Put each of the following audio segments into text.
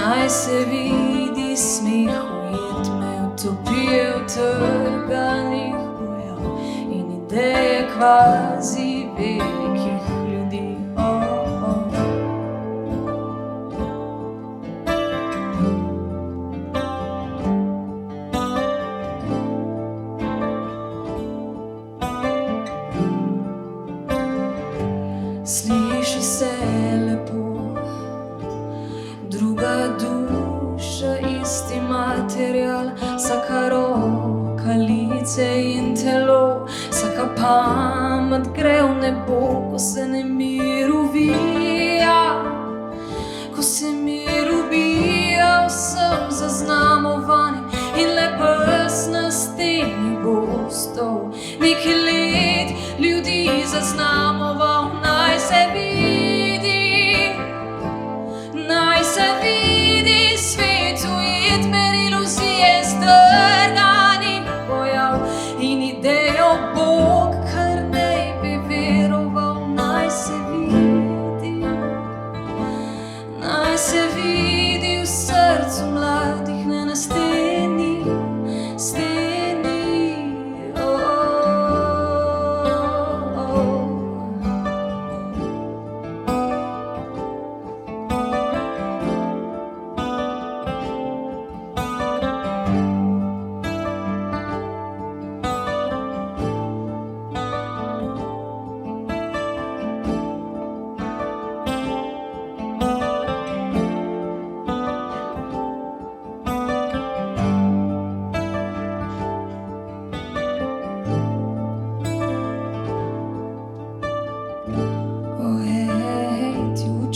naj se vidi smeh ujet me utopije utrganih bojav in ideje kvazi velikih ljudi. Sliši se lepo, druga duša, isti material, vsaka roka, lice in telo, vsaka pamet gre v nebo, ko se nemir uvija, ko se mir ubija vsem zaznamovanim in le pes na steni bo ostal nekaj let ljudi zaznamoval. Naj se vidi svet ujet med iluzije strganih bojav in idejo Bog, kar ne bi veroval. Naj se vidi v srcu mladih, ne na steni.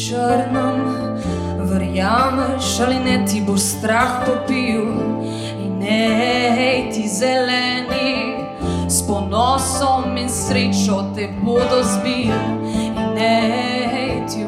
Črnem verjameš ali ne, ti bo strah popil in ne, ti zeleni s ponosom in srečo te bodo zbili in ne, ti